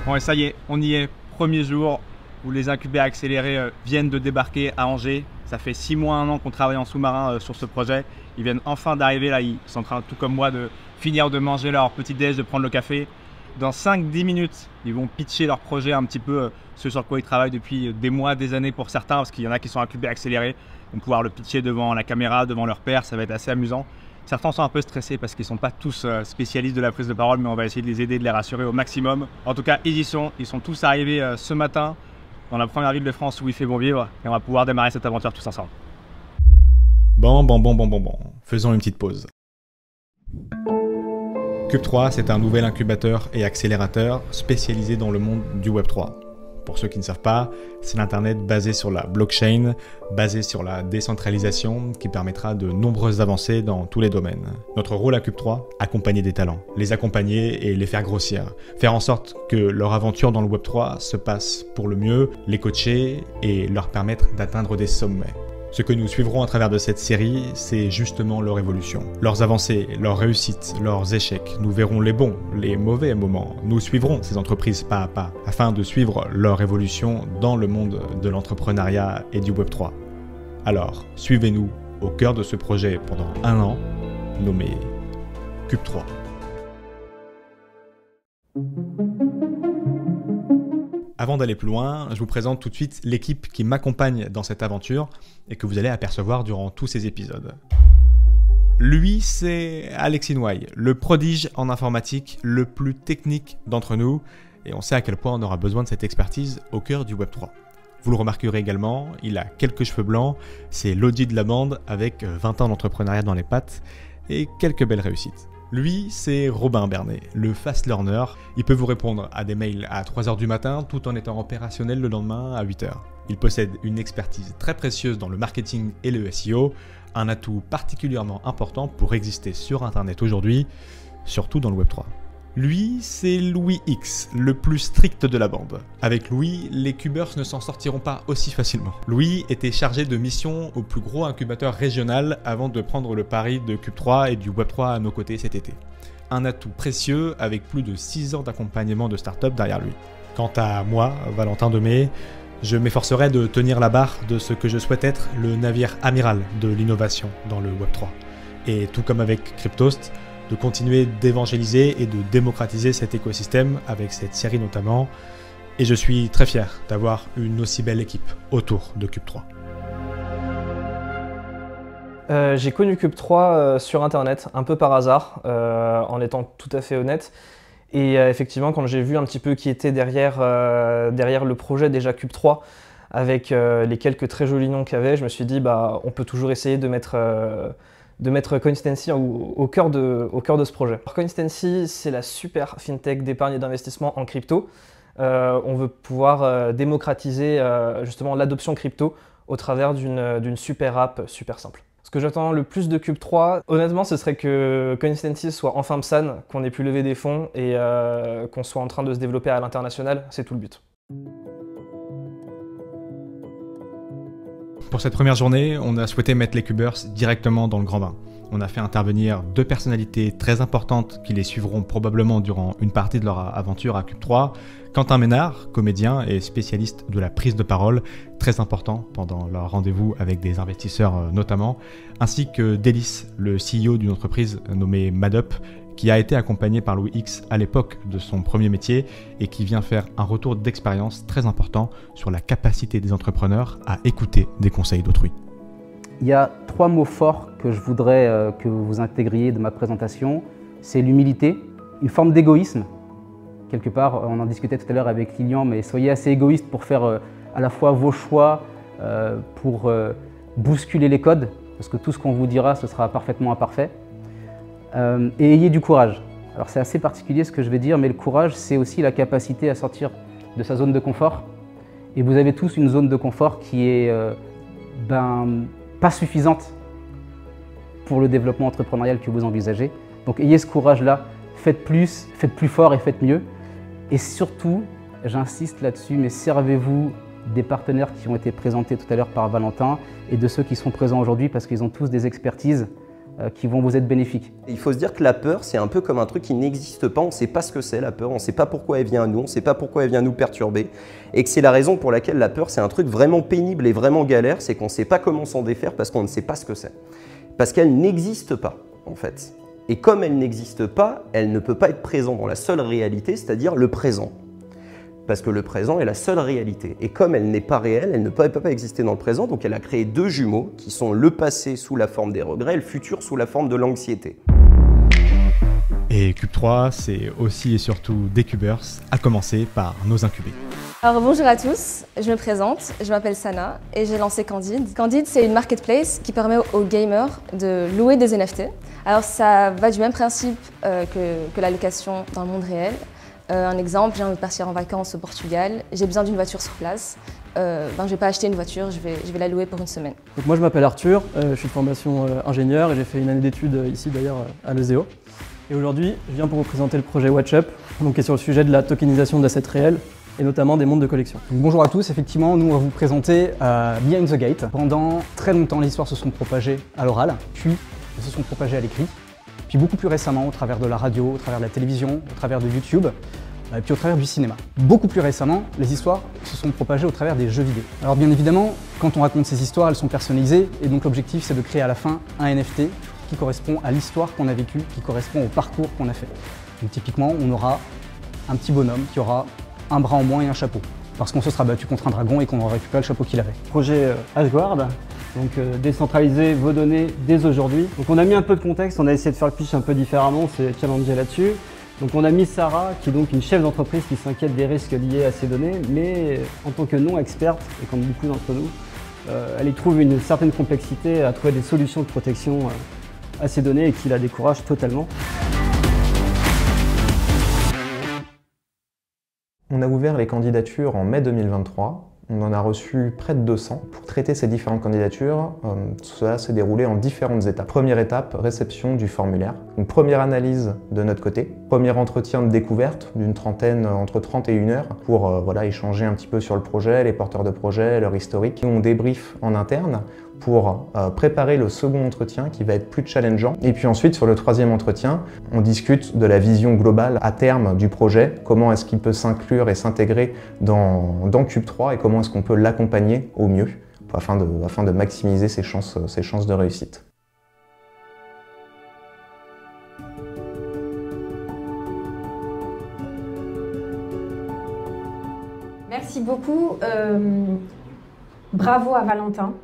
Bon et ça y est, on y est, premier jour où les incubés accélérés viennent de débarquer à Angers. Ça fait 6 mois, 1 an qu'on travaille en sous-marin sur ce projet. Ils viennent enfin d'arriver là, ils sont en train, tout comme moi, de finir de manger leur petit déj, de prendre le café. Dans 5-10 minutes, ils vont pitcher leur projet un petit peu, ce sur quoi ils travaillent depuis des mois, des années pour certains, parce qu'il y en a qui sont incubés accélérés. Ils vont pouvoir le pitcher devant la caméra, devant leur père, ça va être assez amusant. Certains sont un peu stressés parce qu'ils ne sont pas tous spécialistes de la prise de parole, mais on va essayer de les aider, de les rassurer au maximum. En tout cas, ils sont tous arrivés ce matin dans la première ville de France où il fait bon vivre et on va pouvoir démarrer cette aventure tous ensemble. Bon, faisons une petite pause. Cube3, c'est un nouvel incubateur et accélérateur spécialisé dans le monde du Web3. Pour ceux qui ne savent pas, c'est l'Internet basé sur la blockchain, basé sur la décentralisation qui permettra de nombreuses avancées dans tous les domaines. Notre rôle à Cube3, accompagner des talents, les accompagner et les faire grossir, faire en sorte que leur aventure dans le Web3 se passe pour le mieux, les coacher et leur permettre d'atteindre des sommets. Ce que nous suivrons à travers de cette série, c'est justement leur évolution, leurs avancées, leurs réussites, leurs échecs. Nous verrons les bons, les mauvais moments. Nous suivrons ces entreprises pas à pas, afin de suivre leur évolution dans le monde de l'entrepreneuriat et du Web3. Alors, suivez-nous au cœur de ce projet pendant 1 an, nommé Cube3. Avant d'aller plus loin, je vous présente tout de suite l'équipe qui m'accompagne dans cette aventure et que vous allez apercevoir durant tous ces épisodes. Lui, c'est Alexis Noailles, le prodige en informatique, le plus technique d'entre nous, et on sait à quel point on aura besoin de cette expertise au cœur du Web3. Vous le remarquerez également, il a quelques cheveux blancs, c'est l'audit de la bande avec 20 ans d'entrepreneuriat dans les pattes et quelques belles réussites. Lui, c'est Robin Bernet, le fast learner. Il peut vous répondre à des mails à 3 h du matin tout en étant opérationnel le lendemain à 8 h. Il possède une expertise très précieuse dans le marketing et le SEO, un atout particulièrement important pour exister sur Internet aujourd'hui, surtout dans le Web3. Lui, c'est Louis X, le plus strict de la bande. Avec Louis, les cubers ne s'en sortiront pas aussi facilement. Louis était chargé de mission au plus gros incubateur régional avant de prendre le pari de Cube3 et du Web3 à nos côtés cet été. Un atout précieux avec plus de 6 ans d'accompagnement de start-up derrière lui. Quant à moi, Valentin Demey, je m'efforcerai de tenir la barre de ce que je souhaite être le navire amiral de l'innovation dans le Web3. Et tout comme avec Cryptost, de continuer d'évangéliser et de démocratiser cet écosystème avec cette série notamment. Et je suis très fier d'avoir une aussi belle équipe autour de Cube3. J'ai connu Cube3 sur Internet, un peu par hasard, en étant tout à fait honnête. Et effectivement, quand j'ai vu un petit peu qui était derrière le projet déjà Cube3, avec les quelques très jolis noms qu'il y avait, je me suis dit, bah, on peut toujours essayer de mettre Coinstancy au cœur de ce projet. Alors, Coinstancy, c'est la super fintech d'épargne et d'investissement en crypto. On veut pouvoir démocratiser justement l'adoption crypto au travers d'une super app super simple. Ce que j'attends le plus de Cube3, honnêtement, ce serait que Coinstancy soit enfin PSAN, qu'on ait pu lever des fonds et qu'on soit en train de se développer à l'international. C'est tout le but. Pour cette première journée, on a souhaité mettre les Cubers directement dans le grand bain. On a fait intervenir 2 personnalités très importantes qui les suivront probablement durant une partie de leur aventure à Cube3. Quentin Ménard, comédien et spécialiste de la prise de parole, très important pendant leur rendez-vous avec des investisseurs notamment, ainsi que Délice, le CEO d'une entreprise nommée Madup, qui a été accompagné par Louis X à l'époque de son premier métier et qui vient faire un retour d'expérience très important sur la capacité des entrepreneurs à écouter des conseils d'autrui. Il y a 3 mots forts que je voudrais que vous intégriez de ma présentation. C'est l'humilité, une forme d'égoïsme. Quelque part, on en discutait tout à l'heure avec Lilian, mais soyez assez égoïste pour faire à la fois vos choix, pour bousculer les codes, parce que tout ce qu'on vous dira, ce sera parfaitement imparfait. Et ayez du courage. Alors c'est assez particulier ce que je vais dire, mais le courage, c'est aussi la capacité à sortir de sa zone de confort. Et vous avez tous une zone de confort qui est pas suffisante pour le développement entrepreneurial que vous envisagez. Donc ayez ce courage-là, faites plus fort et faites mieux. Et surtout, j'insiste là-dessus, mais servez-vous des partenaires qui ont été présentés tout à l'heure par Valentin et de ceux qui sont présents aujourd'hui parce qu'ils ont tous des expertises qui vont vous être bénéfiques. Il faut se dire que la peur, c'est un peu comme un truc qui n'existe pas. On ne sait pas ce que c'est la peur, on ne sait pas pourquoi elle vient à nous, on ne sait pas pourquoi elle vient nous perturber. Et que c'est la raison pour laquelle la peur, c'est un truc vraiment pénible et vraiment galère, c'est qu'on ne sait pas comment s'en défaire parce qu'on ne sait pas ce que c'est. Parce qu'elle n'existe pas, en fait. Et comme elle n'existe pas, elle ne peut pas être présente dans la seule réalité, c'est-à-dire le présent. Parce que le présent est la seule réalité. Et comme elle n'est pas réelle, elle ne peut pas exister dans le présent, donc elle a créé deux jumeaux qui sont le passé sous la forme des regrets et le futur sous la forme de l'anxiété. Et Cube 3, c'est aussi et surtout des Cubers, à commencer par nos incubés. Alors bonjour à tous, je me présente, je m'appelle Sana et j'ai lancé Candide. Candide, c'est une marketplace qui permet aux gamers de louer des NFT. Alors ça va du même principe que la location dans le monde réel. Un exemple, j'ai envie de partir en vacances au Portugal, j'ai besoin d'une voiture sur place. Je ne vais pas acheter une voiture, je vais la louer pour une semaine. Donc moi je m'appelle Arthur, je suis de formation ingénieur et j'ai fait une année d'études ici d'ailleurs à l'ESEO. Et aujourd'hui, je viens pour vous présenter le projet WatchUp, qui est sur le sujet de la tokenisation d'assets réels et notamment des montres de collection. Donc, bonjour à tous, effectivement, nous on va vous présenter Behind the Gate. Pendant très longtemps, les histoires se sont propagées à l'oral, puis elles se sont propagées à l'écrit. Puis beaucoup plus récemment, au travers de la radio, au travers de la télévision, au travers de YouTube, et puis au travers du cinéma. Beaucoup plus récemment, les histoires se sont propagées au travers des jeux vidéo. Alors bien évidemment, quand on raconte ces histoires, elles sont personnalisées, et donc l'objectif c'est de créer à la fin un NFT qui correspond à l'histoire qu'on a vécue, qui correspond au parcours qu'on a fait. Donc typiquement, on aura un petit bonhomme qui aura un bras en moins et un chapeau, parce qu'on se sera battu contre un dragon et qu'on aura récupéré le chapeau qu'il avait. Projet Asgard, donc décentraliser vos données dès aujourd'hui. Donc on a mis un peu de contexte, on a essayé de faire le pitch un peu différemment, on s'est challengé là-dessus. Donc on a mis Sarah, qui est donc une chef d'entreprise qui s'inquiète des risques liés à ces données, mais en tant que non-experte, et comme beaucoup d'entre nous, elle y trouve une certaine complexité à trouver des solutions de protection à ces données et qui la décourage totalement. On a ouvert les candidatures en mai 2023. On en a reçu près de 200. Pour traiter ces différentes candidatures, cela s'est déroulé en différentes étapes. Première étape, réception du formulaire. Une première analyse de notre côté. Premier entretien de découverte d'une trentaine, entre 30 et 1 heure, pour échanger un petit peu sur le projet, les porteurs de projet, leur historique. On débrief en interne pour préparer le second entretien qui va être plus challengeant. Et puis ensuite, sur le troisième entretien, on discute de la vision globale à terme du projet, comment est-ce qu'il peut s'inclure et s'intégrer dans Cube 3 et comment est-ce qu'on peut l'accompagner au mieux afin de maximiser ses chances de réussite. Merci beaucoup. Bravo à Valentin.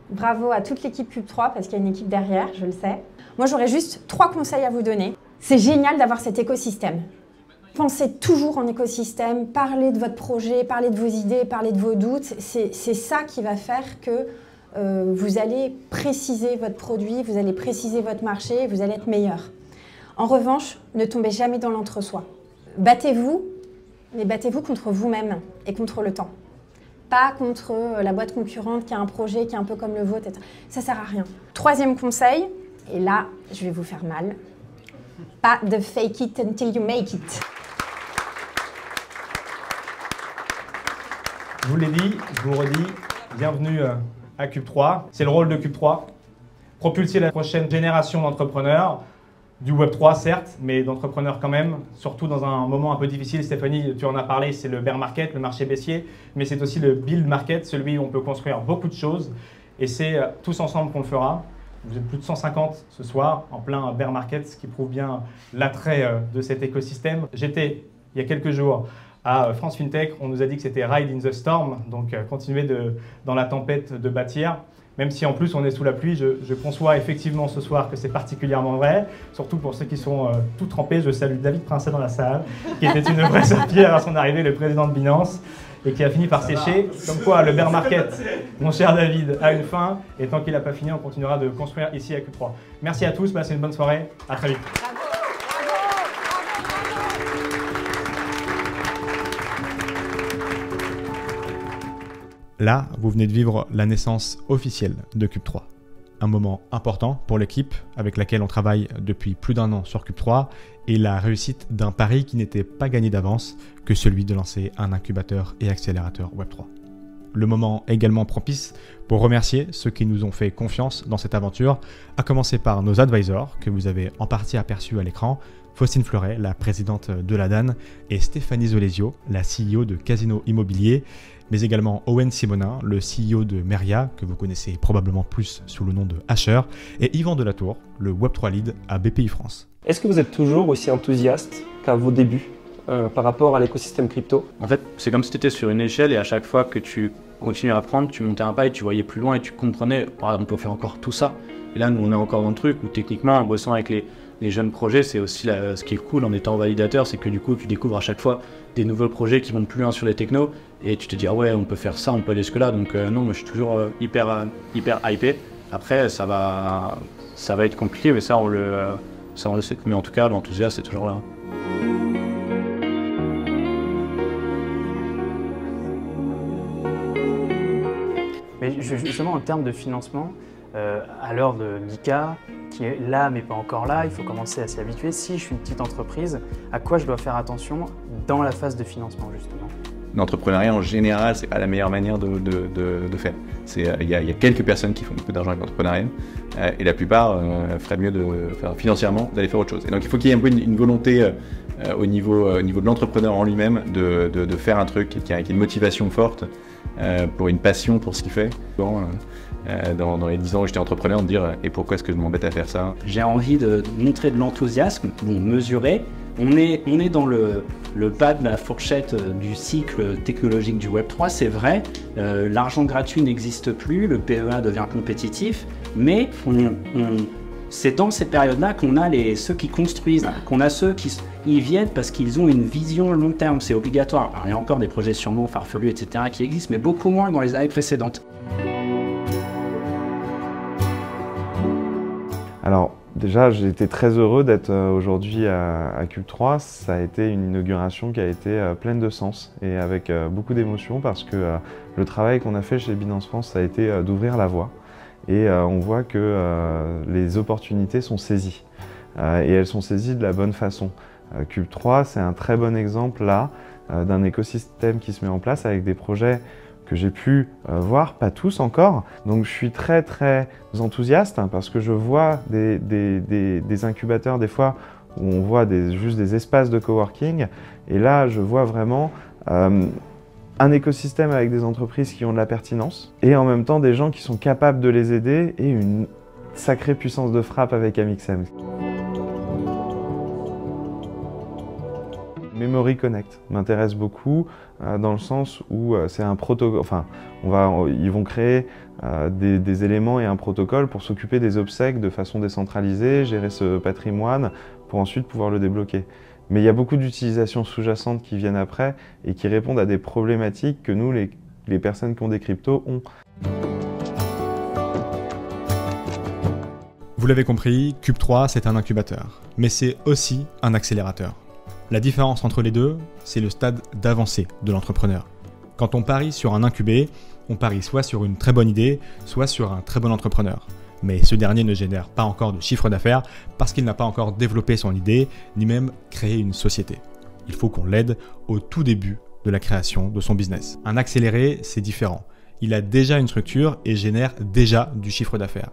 Bravo à toute l'équipe Cube 3 parce qu'il y a une équipe derrière, je le sais. Moi, j'aurais juste 3 conseils à vous donner. C'est génial d'avoir cet écosystème. Pensez toujours en écosystème, parlez de votre projet, parlez de vos idées, parlez de vos doutes. C'est ça qui va faire que vous allez préciser votre produit, vous allez préciser votre marché, vous allez être meilleur. En revanche, ne tombez jamais dans l'entre-soi. Battez-vous, mais battez-vous contre vous-même et contre le temps. Pas contre la boîte concurrente qui a un projet qui est un peu comme le vôtre, etc. Ça sert à rien. Troisième conseil, et là, je vais vous faire mal. Pas de fake it until you make it. Je vous l'ai dit, je vous redis, bienvenue à Cube 3. C'est le rôle de Cube 3. Propulser la prochaine génération d'entrepreneurs, du Web 3 certes, mais d'entrepreneurs quand même, surtout dans un moment un peu difficile. Stéphanie, tu en as parlé, c'est le bear market, le marché baissier, mais c'est aussi le build market, celui où on peut construire beaucoup de choses. Et c'est tous ensemble qu'on le fera. Vous êtes plus de 150 ce soir, en plein bear market, ce qui prouve bien l'attrait de cet écosystème. J'étais, il y a quelques jours, à France FinTech, on nous a dit que c'était Ride in the Storm, donc continuer dans la tempête de bâtir. Même si en plus on est sous la pluie, je conçois effectivement ce soir que c'est particulièrement vrai, surtout pour ceux qui sont tout trempés. Je salue David Princet dans la salle, qui était une vraie pierre à son arrivée, le président de Binance, et qui a fini par sécher. Comme quoi le bear market, mon cher David, a une fin, et tant qu'il n'a pas fini, on continuera de construire ici à Cube 3. Merci à tous, passez une bonne soirée, à très vite. Là, vous venez de vivre la naissance officielle de Cube 3. Un moment important pour l'équipe avec laquelle on travaille depuis plus d'1 an sur Cube 3 et la réussite d'un pari qui n'était pas gagné d'avance que celui de lancer un incubateur et accélérateur Web3. Le moment également propice pour remercier ceux qui nous ont fait confiance dans cette aventure, à commencer par nos advisors, que vous avez en partie aperçus à l'écran, Faustine Fleuret, la présidente de la DAN, et Stéphanie Zolesio, la CEO de Casino Immobilier, mais également Owen Simonin, le CEO de Meria, que vous connaissez probablement plus sous le nom de Asher, et Yvan Delatour, le Web3 Lead à BPI France. Est-ce que vous êtes toujours aussi enthousiaste qu'à vos débuts par rapport à l'écosystème crypto? En fait, c'est comme si tu étais sur une échelle et à chaque fois que tu continuais à apprendre, tu montais un pas et tu voyais plus loin et tu comprenais, par exemple, on peut faire encore tout ça. Et là, nous, on est encore dans le truc où techniquement, en bossant avec les jeunes projets, c'est aussi ce qui est cool en étant validateur, c'est que du coup, tu découvres à chaque fois des nouveaux projets qui vont plus loin sur les technos et tu te dis, ah ouais, on peut faire ça, on peut aller jusque-là. Donc non, moi, je suis toujours hyper hypé. Après, ça va être compliqué, mais ça, on le sait. Mais en tout cas, l'enthousiasme, c'est toujours là. Mais justement, en termes de financement, à l'heure de l'ICA, qui est là mais pas encore là, il faut commencer à s'y habituer. Si je suis une petite entreprise, à quoi je dois faire attention dans la phase de financement justement? L'entrepreneuriat en général, c'est pas la meilleure manière de faire. Il y a quelques personnes qui font beaucoup d'argent avec l'entrepreneuriat et la plupart feraient mieux de faire financièrement d'aller faire autre chose. Et donc il faut qu'il y ait un peu une volonté au niveau de l'entrepreneur en lui-même de faire un truc qui a une motivation forte pour une passion pour ce qu'il fait. Dans les 10 ans où j'étais entrepreneur, de dire « et pourquoi est-ce que je m'embête à faire ça ?» J'ai envie de montrer de l'enthousiasme, mesuré. On est dans le bas de la fourchette du cycle technologique du Web3, c'est vrai. L'argent gratuit n'existe plus, le PEA devient compétitif, mais c'est dans ces périodes-là qu'on a ceux qui construisent, qu'on a ceux qui y viennent parce qu'ils ont une vision long terme, c'est obligatoire. Alors, il y a encore des projets sûrement farfelus, etc. qui existent, mais beaucoup moins que dans les années précédentes. Alors déjà, j'ai été très heureux d'être aujourd'hui à Cube3. Ça a été une inauguration qui a été pleine de sens et avec beaucoup d'émotion parce que le travail qu'on a fait chez Binance France, ça a été d'ouvrir la voie. Et on voit que les opportunités sont saisies et elles sont saisies de la bonne façon. Cube3, c'est un très bon exemple là d'un écosystème qui se met en place avec des projets que j'ai pu voir, pas tous encore. Donc je suis très enthousiaste parce que je vois des incubateurs des fois où on voit juste des espaces de coworking et là je vois vraiment un écosystème avec des entreprises qui ont de la pertinence et en même temps des gens qui sont capables de les aider et une sacrée puissance de frappe avec Amixem. Memory Connect m'intéresse beaucoup dans le sens où c'est un protocole, enfin ils vont créer des éléments et un protocole pour s'occuper des obsèques de façon décentralisée, gérer ce patrimoine pour ensuite pouvoir le débloquer. Mais il y a beaucoup d'utilisations sous-jacentes qui viennent après et qui répondent à des problématiques que nous, les personnes qui ont des cryptos, ont. Vous l'avez compris, Cube3 c'est un incubateur, mais c'est aussi un accélérateur. La différence entre les deux, c'est le stade d'avancée de l'entrepreneur. Quand on parie sur un incubé, on parie soit sur une très bonne idée, soit sur un très bon entrepreneur. Mais ce dernier ne génère pas encore de chiffre d'affaires parce qu'il n'a pas encore développé son idée, ni même créé une société. Il faut qu'on l'aide au tout début de la création de son business. Un accéléré, c'est différent. Il a déjà une structure et génère déjà du chiffre d'affaires.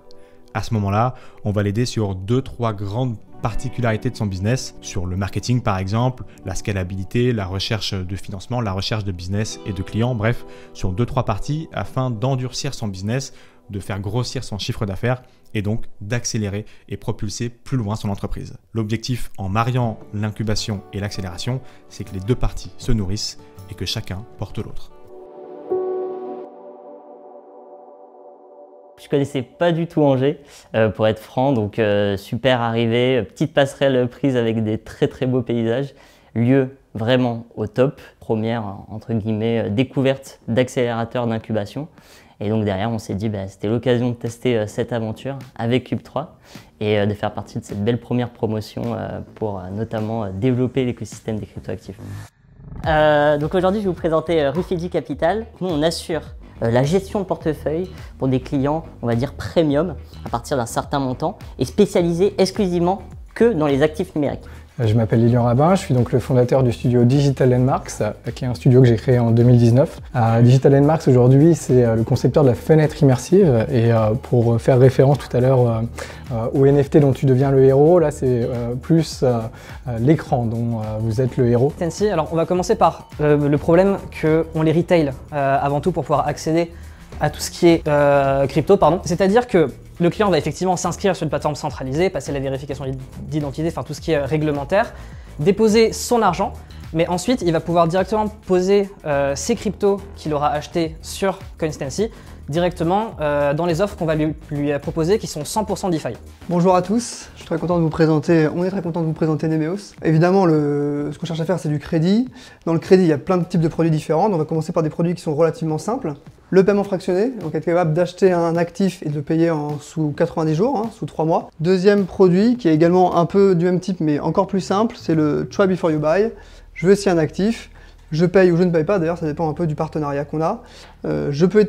À ce moment-là, on va l'aider sur 2-3 grandes particularités de son business, sur le marketing par exemple, la scalabilité, la recherche de financement, la recherche de business et de clients, bref, sur 2-3 parties afin d'endurcir son business, de faire grossir son chiffre d'affaires et donc d'accélérer et propulser plus loin son entreprise. L'objectif en mariant l'incubation et l'accélération, c'est que les deux parties se nourrissent et que chacun porte l'autre. Je connaissais pas du tout Angers, pour être franc, donc super arrivée, petite passerelle prise avec des très beaux paysages, lieu vraiment au top, première entre guillemets découverte d'accélérateur d'incubation. Et donc derrière on s'est dit c'était l'occasion de tester cette aventure avec Cube3 et de faire partie de cette belle première promotion pour notamment développer l'écosystème des cryptoactifs. Donc aujourd'hui je vais vous présenter Refugee Capital. Nous on assure la gestion de portefeuille pour des clients, on va dire premium, à partir d'un certain montant, et spécialisé exclusivement que dans les actifs numériques. Je m'appelle Lilian Rabin, je suis donc le fondateur du studio Digital Landmarks, qui est un studio que j'ai créé en 2019. Digital Landmarks aujourd'hui, c'est le concepteur de la fenêtre immersive, et pour faire référence tout à l'heure au NFT dont tu deviens le héros, là c'est plus l'écran dont vous êtes le héros. Tensi, alors on va commencer par le problème qu'on les retail avant tout pour pouvoir accéder à tout ce qui est crypto, pardon. C'est-à-dire que le client va effectivement s'inscrire sur une plateforme centralisée, passer la vérification d'identité, enfin tout ce qui est réglementaire, déposer son argent, mais ensuite il va pouvoir directement poser ses cryptos qu'il aura achetés sur CoinStancy directement dans les offres qu'on va lui proposer qui sont 100% DeFi. Bonjour à tous, je suis très content de vous présenter, on est très content de vous présenter Nemeos. Évidemment, ce qu'on cherche à faire, c'est du crédit. Dans le crédit, il y a plein de types de produits différents. On va commencer par des produits qui sont relativement simples. Le paiement fractionné, donc être capable d'acheter un actif et de le payer sous 90 jours, sous 3 mois. Deuxième produit qui est également un peu du même type mais encore plus simple, c'est le Try Before You Buy. Je veux essayer un actif, je paye ou je ne paye pas, d'ailleurs ça dépend un peu du partenariat qu'on a. Je peux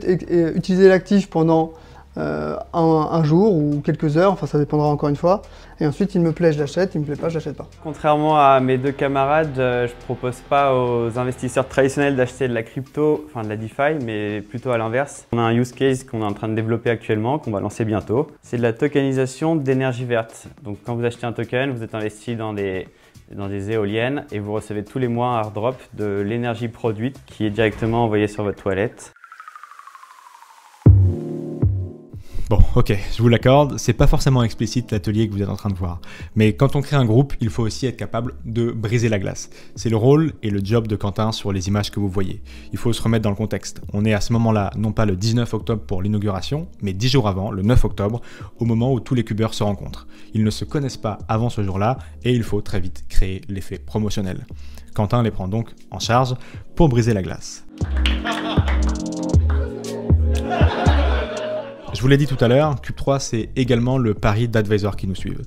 utiliser l'actif pendant un jour ou quelques heures, enfin ça dépendra encore une fois. Et ensuite il me plaît, je l'achète, il me plaît pas, je l'achète pas. Contrairement à mes deux camarades, je propose pas aux investisseurs traditionnels d'acheter de la crypto, enfin de la DeFi, mais plutôt à l'inverse. On a un use case qu'on est en train de développer actuellement, qu'on va lancer bientôt. C'est de la tokenisation d'énergie verte. Donc quand vous achetez un token, vous êtes investi dans des éoliennes et vous recevez tous les mois un airdrop de l'énergie produite qui est directement envoyée sur votre toilette. Bon, ok, je vous l'accorde, c'est pas forcément explicite l'atelier que vous êtes en train de voir. Mais quand on crée un groupe, il faut aussi être capable de briser la glace. C'est le rôle et le job de Quentin sur les images que vous voyez. Il faut se remettre dans le contexte. On est à ce moment-là, non pas le 19 octobre pour l'inauguration, mais 10 jours avant, le 9 octobre, au moment où tous les cubeurs se rencontrent. Ils ne se connaissent pas avant ce jour-là et il faut très vite créer l'effet promotionnel. Quentin les prend donc en charge pour briser la glace. Je vous l'ai dit tout à l'heure, Cube3 c'est également le pari d'advisors qui nous suivent.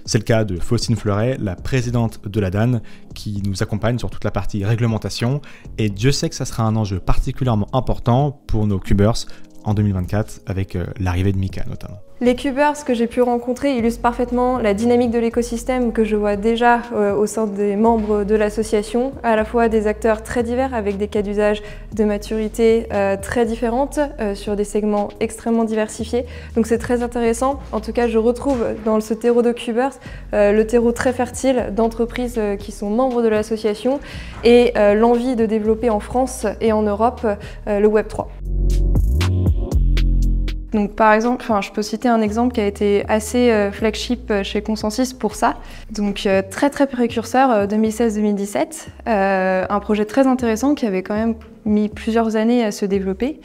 C'est le cas de Faustine Fleuret, la présidente de la DAN, qui nous accompagne sur toute la partie réglementation, et Dieu sait que ça sera un enjeu particulièrement important pour nos Cubers en 2024 avec l'arrivée de Mika notamment. Les Cubers que j'ai pu rencontrer illustrent parfaitement la dynamique de l'écosystème que je vois déjà au sein des membres de l'association, à la fois des acteurs très divers avec des cas d'usage de maturité très différentes sur des segments extrêmement diversifiés. Donc c'est très intéressant. En tout cas, je retrouve dans ce terreau de Cubers le terreau très fertile d'entreprises qui sont membres de l'association et l'envie de développer en France et en Europe le Web3. Donc par exemple, je peux citer un exemple qui a été assez flagship chez Consensus pour ça. Donc très précurseur, 2016-2017, un projet très intéressant qui avait quand même mis plusieurs années à se développer.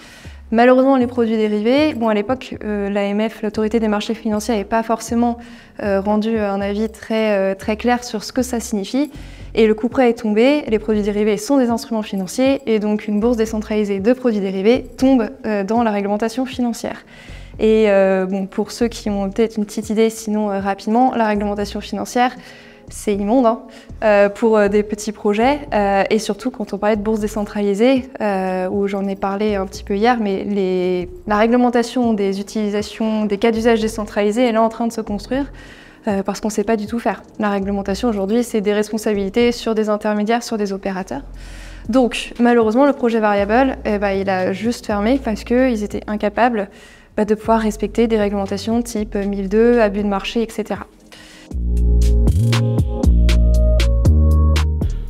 Malheureusement, les produits dérivés, à l'époque, l'AMF, l'autorité des marchés financiers, n'avait pas forcément rendu un avis très clair sur ce que ça signifie. Et le coup près est tombé, les produits dérivés sont des instruments financiers et donc une bourse décentralisée de produits dérivés tombe dans la réglementation financière. Et pour ceux qui ont peut-être une petite idée, sinon rapidement, la réglementation financière, c'est immonde pour des petits projets et surtout quand on parlait de bourse décentralisée, où j'en ai parlé un petit peu hier, mais la réglementation des utilisations, des cas d'usage décentralisés, elle est en train de se construire. Parce qu'on ne sait pas du tout faire. La réglementation aujourd'hui, c'est des responsabilités sur des intermédiaires, sur des opérateurs. Donc malheureusement, le projet Variable, il a juste fermé parce qu'ils étaient incapables de pouvoir respecter des réglementations type 1002, abus de marché, etc.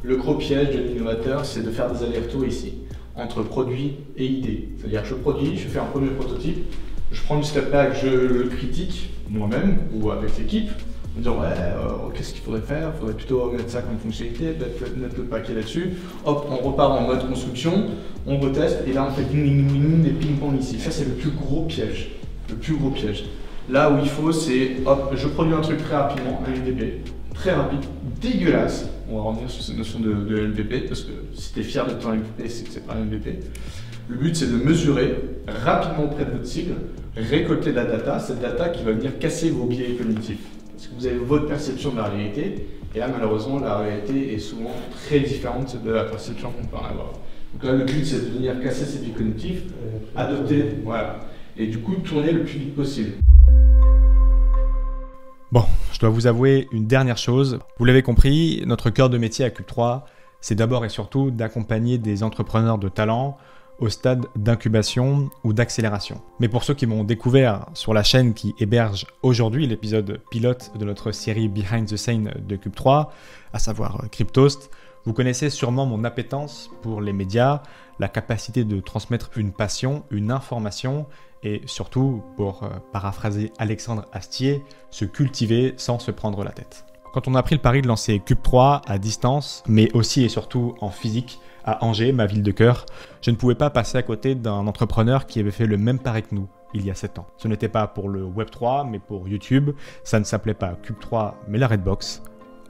Le gros piège de l'innovateur, c'est de faire des allers-retours ici, entre produit et idée. C'est-à-dire je produis, je fais un premier prototype, je prends du step back, je le critique moi-même ou avec l'équipe, me dire qu'est-ce qu'il faudrait faire, il faudrait plutôt mettre ça comme fonctionnalité, peut-être mettre le paquet là-dessus, hop, on repart en mode construction, on reteste et là on fait des ping-pong ici. Ça c'est le plus gros piège, Là où il faut c'est, hop, je produis un truc très rapidement, un MVP, très rapide, dégueulasse. On va revenir sur cette notion de MVP parce que si tu es fier de ton MVP, c'est que c'est pas un MVP. Le but, c'est de mesurer rapidement auprès de votre cible, récolter de la data, cette data qui va venir casser vos biais cognitifs. Parce que vous avez votre perception de la réalité, et là, malheureusement, la réalité est souvent très différente de la perception qu'on peut en avoir. Donc là, le but, c'est de venir casser ces biais cognitifs, adopter, voilà, et du coup, tourner le plus vite possible. Bon, je dois vous avouer une dernière chose. Vous l'avez compris, notre cœur de métier à Cube 3, c'est d'abord et surtout d'accompagner des entrepreneurs de talent au stade d'incubation ou d'accélération. Mais pour ceux qui m'ont découvert sur la chaîne qui héberge aujourd'hui l'épisode pilote de notre série Behind the Scene de Cube 3, à savoir Cryptost, vous connaissez sûrement mon appétence pour les médias, la capacité de transmettre une passion, une information et surtout, pour paraphraser Alexandre Astier, se cultiver sans se prendre la tête. Quand on a pris le pari de lancer Cube 3 à distance, mais aussi et surtout en physique, à Angers, ma ville de cœur, je ne pouvais pas passer à côté d'un entrepreneur qui avait fait le même pari que nous, il y a 7 ans. Ce n'était pas pour le Web3, mais pour YouTube. Ça ne s'appelait pas Cube 3, mais la Redbox,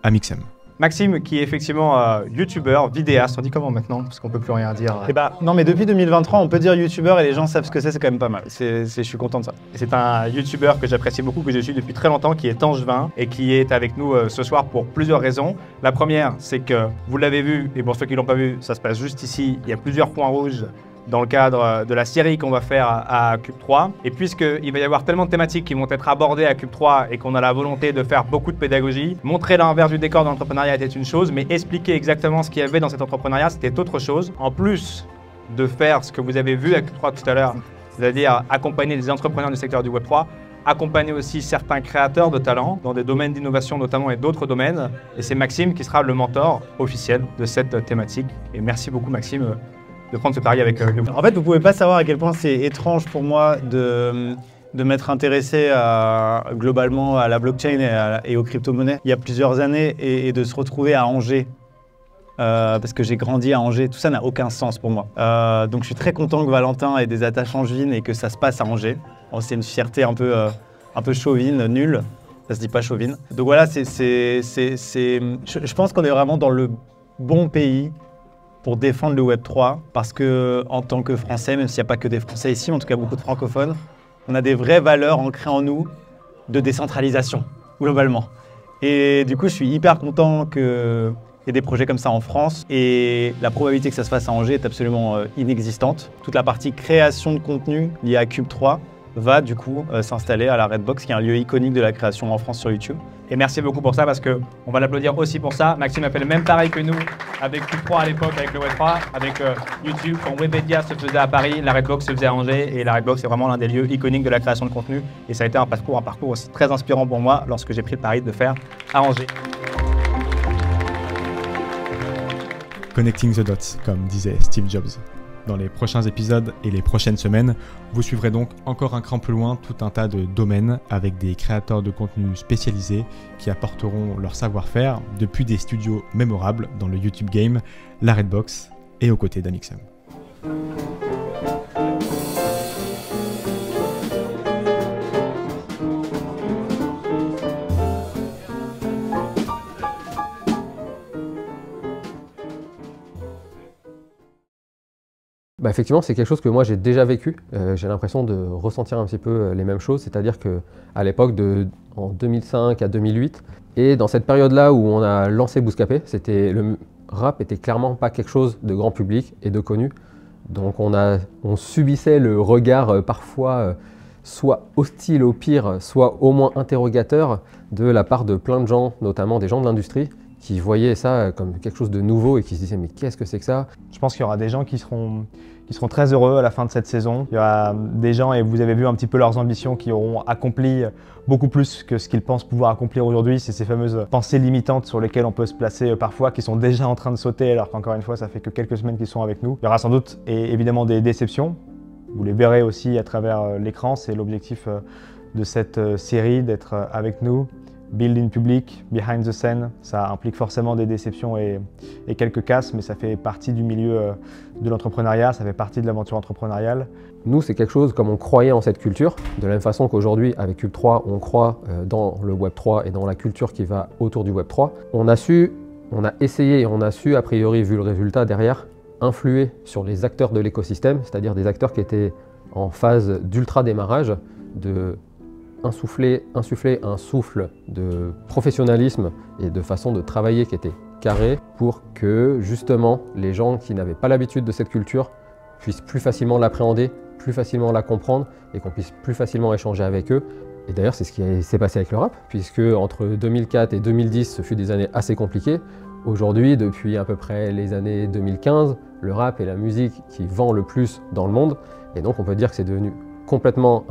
Amixem. Maxime, qui est effectivement youtubeur, vidéaste, on dit comment maintenant? Parce qu'on peut plus rien dire. Eh bah, non, mais depuis 2023, on peut dire youtubeur et les gens savent ce que c'est quand même pas mal. Je suis content de ça. C'est un youtubeur que j'apprécie beaucoup, que je suis depuis très longtemps, qui est Angevin et qui est avec nous ce soir pour plusieurs raisons. La première, c'est que vous l'avez vu, et pour ceux qui ne l'ont pas vu, ça se passe juste ici. Il y a plusieurs points rouges dans le cadre de la série qu'on va faire à Cube 3. Et puisqu'il va y avoir tellement de thématiques qui vont être abordées à Cube 3 et qu'on a la volonté de faire beaucoup de pédagogie, montrer l'envers du décor de l'entrepreneuriat était une chose, mais expliquer exactement ce qu'il y avait dans cet entrepreneuriat, c'était autre chose. En plus de faire ce que vous avez vu à Cube 3 tout à l'heure, c'est-à-dire accompagner des entrepreneurs du secteur du Web3, accompagner aussi certains créateurs de talent dans des domaines d'innovation notamment et d'autres domaines. Et c'est Maxime qui sera le mentor officiel de cette thématique. Et merci beaucoup Maxime de prendre ce pari avec nous. En fait, vous pouvez pas savoir à quel point c'est étrange pour moi de m'être intéressé globalement à la blockchain et aux crypto-monnaies il y a plusieurs années et de se retrouver à Angers. Parce que j'ai grandi à Angers, tout ça n'a aucun sens pour moi. Donc je suis très content que Valentin ait des attaches angevines et que ça se passe à Angers. Bon, c'est une fierté un peu chauvine, nulle. Ça se dit pas chauvine. Donc voilà, je pense qu'on est vraiment dans le bon pays pour défendre le Web3, parce que en tant que Français, même s'il n'y a pas que des Français ici, en tout cas beaucoup de francophones, on a des vraies valeurs ancrées en nous de décentralisation, globalement. Et du coup, je suis hyper content qu'il y ait des projets comme ça en France, et la probabilité que ça se fasse à Angers est absolument inexistante. Toute la partie création de contenu liée à Cube 3 va du coup s'installer à la Redbox, qui est un lieu iconique de la création en France sur YouTube. Et merci beaucoup pour ça, parce qu'on va l'applaudir aussi pour ça. Maxime a fait le même pareil que nous avec Cube 3 à l'époque, avec le Web3, avec YouTube. Quand Webedia se faisait à Paris, la Redbox se faisait à Angers. Et la Redbox, c'est vraiment l'un des lieux iconiques de la création de contenu. Et ça a été un parcours aussi très inspirant pour moi lorsque j'ai pris le pari de faire à Angers. Connecting the dots, comme disait Steve Jobs. Dans les prochains épisodes et les prochaines semaines, vous suivrez donc encore un cran plus loin tout un tas de domaines avec des créateurs de contenu spécialisés qui apporteront leur savoir-faire depuis des studios mémorables dans le YouTube game, la Redbox et aux côtés d'Amixem. Bah effectivement, c'est quelque chose que moi j'ai déjà vécu. J'ai l'impression de ressentir un petit peu les mêmes choses, c'est-à-dire qu'à l'époque, en 2005 à 2008, et dans cette période-là où on a lancé Bouscapé, le rap était clairement pas quelque chose de grand public et de connu. Donc on subissait le regard parfois soit hostile au pire, soit au moins interrogateur de la part de plein de gens, notamment des gens de l'industrie, qui voyaient ça comme quelque chose de nouveau et qui se disaient mais qu'est-ce que c'est que ça? Je pense qu'il y aura des gens qui seront très heureux à la fin de cette saison. Il y aura des gens, et vous avez vu un petit peu leurs ambitions, qui auront accompli beaucoup plus que ce qu'ils pensent pouvoir accomplir aujourd'hui. C'est ces fameuses pensées limitantes sur lesquelles on peut se placer parfois, qui sont déjà en train de sauter alors qu'encore une fois ça fait que quelques semaines qu'ils sont avec nous. Il y aura sans doute et évidemment des déceptions. Vous les verrez aussi à travers l'écran. C'est l'objectif de cette série, d'être avec nous. Build in public, behind the scene, ça implique forcément des déceptions et quelques casses, mais ça fait partie du milieu de l'entrepreneuriat, ça fait partie de l'aventure entrepreneuriale. Nous, c'est quelque chose comme on croyait en cette culture, de la même façon qu'aujourd'hui, avec Cube 3, on croit dans le Web 3 et dans la culture qui va autour du Web 3. On a essayé et on a su, a priori, vu le résultat derrière, influer sur les acteurs de l'écosystème, c'est-à-dire des acteurs qui étaient en phase d'ultra démarrage, de insuffler un souffle de professionnalisme et de façon de travailler qui était carré pour que justement les gens qui n'avaient pas l'habitude de cette culture puissent plus facilement l'appréhender, plus facilement la comprendre et qu'on puisse plus facilement échanger avec eux Et d'ailleurs, c'est ce qui s'est passé avec le rap, puisque entre 2004 et 2010, ce fut des années assez compliquées. Aujourd'hui, depuis à peu près les années 2015, le rap est la musique qui vend le plus dans le monde. Et donc, on peut dire que c'est devenu complètement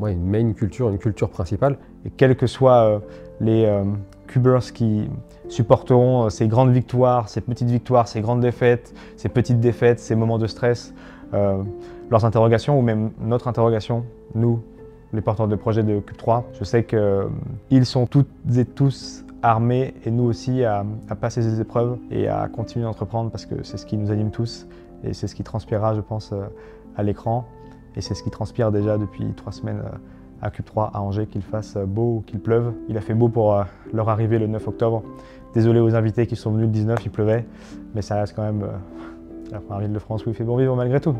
une main culture, une culture principale. Et quels que soient les Cubers qui supporteront ces grandes victoires, ces petites victoires, ces grandes défaites, ces petites défaites, ces moments de stress, leurs interrogations ou même notre interrogation, nous, les porteurs de projets de Cube 3, je sais qu'ils sont toutes et tous armés et nous aussi à passer ces épreuves et à continuer d'entreprendre parce que c'est ce qui nous anime tous et c'est ce qui transpirera, je pense, à l'écran et c'est ce qui transpire déjà depuis 3 semaines à Cube 3 à Angers, qu'il fasse beau ou qu'il pleuve. Il a fait beau pour leur arrivée le 9 octobre. Désolé aux invités qui sont venus le 19, il pleuvait, mais ça reste quand même la première ville de France où il fait bon vivre malgré tout.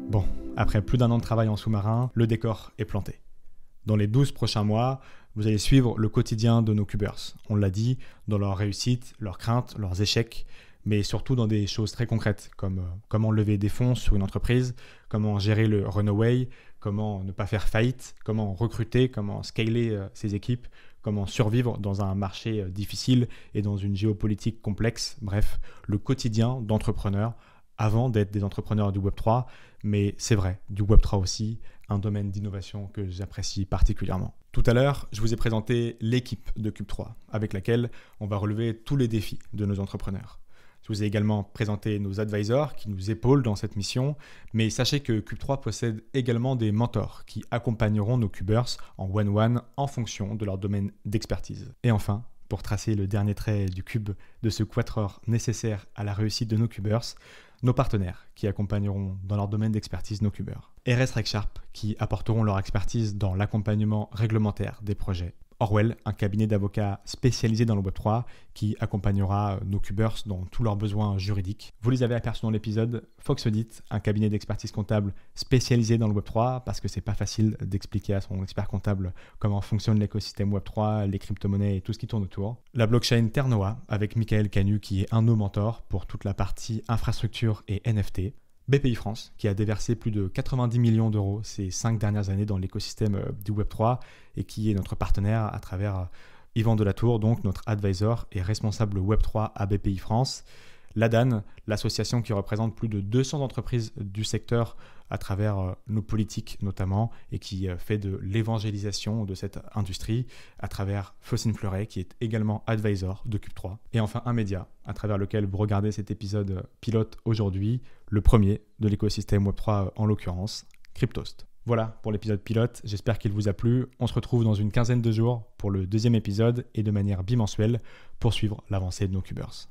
Bon, après plus d'1 an de travail en sous-marin, le décor est planté. Dans les 12 prochains mois, vous allez suivre le quotidien de nos Cubers. On l'a dit, dans leurs réussites, leurs craintes, leurs échecs, mais surtout dans des choses très concrètes, comme comment lever des fonds sur une entreprise, comment gérer le runaway, comment ne pas faire faillite, comment recruter, comment scaler ses équipes, comment survivre dans un marché difficile et dans une géopolitique complexe. Bref, le quotidien d'entrepreneurs avant d'être des entrepreneurs du Web3, mais c'est vrai, du Web3 aussi, un domaine d'innovation que j'apprécie particulièrement. Tout à l'heure, je vous ai présenté l'équipe de Cube 3, avec laquelle on va relever tous les défis de nos entrepreneurs. Je vous ai également présenté nos advisors qui nous épaulent dans cette mission, mais sachez que Cube 3 possède également des mentors qui accompagneront nos Cubers en one-one en fonction de leur domaine d'expertise. Et enfin, pour tracer le dernier trait du cube de ce quatuor nécessaire à la réussite de nos Cubers, nos partenaires qui accompagneront dans leur domaine d'expertise nos Cubers. RS RegSharp qui apporteront leur expertise dans l'accompagnement réglementaire des projets. Orwell, un cabinet d'avocats spécialisé dans le Web3 qui accompagnera nos Cubers dans tous leurs besoins juridiques. Vous les avez aperçus dans l'épisode. Fox Audit, un cabinet d'expertise comptable spécialisé dans le Web3 parce que c'est pas facile d'expliquer à son expert comptable comment fonctionne l'écosystème Web3, les crypto-monnaies et tout ce qui tourne autour. La blockchain Ternoa avec Michael Canu qui est un de nos mentors pour toute la partie infrastructure et NFT. BPI France, qui a déversé plus de 90 millions d'euros ces 5 dernières années dans l'écosystème du Web3 et qui est notre partenaire à travers Yvan Delatour, donc notre advisor et responsable Web3 à BPI France. L'ADAN, l'association qui représente plus de 200 entreprises du secteur à travers nos politiques notamment et qui fait de l'évangélisation de cette industrie à travers Faucine Fleuret qui est également advisor de Cube 3. Et enfin un média à travers lequel vous regardez cet épisode pilote aujourd'hui, le premier de l'écosystème Web3 en l'occurrence, Cryptost. Voilà pour l'épisode pilote, j'espère qu'il vous a plu. On se retrouve dans une quinzaine de jours pour le 2e épisode et de manière bimensuelle pour suivre l'avancée de nos Cubers.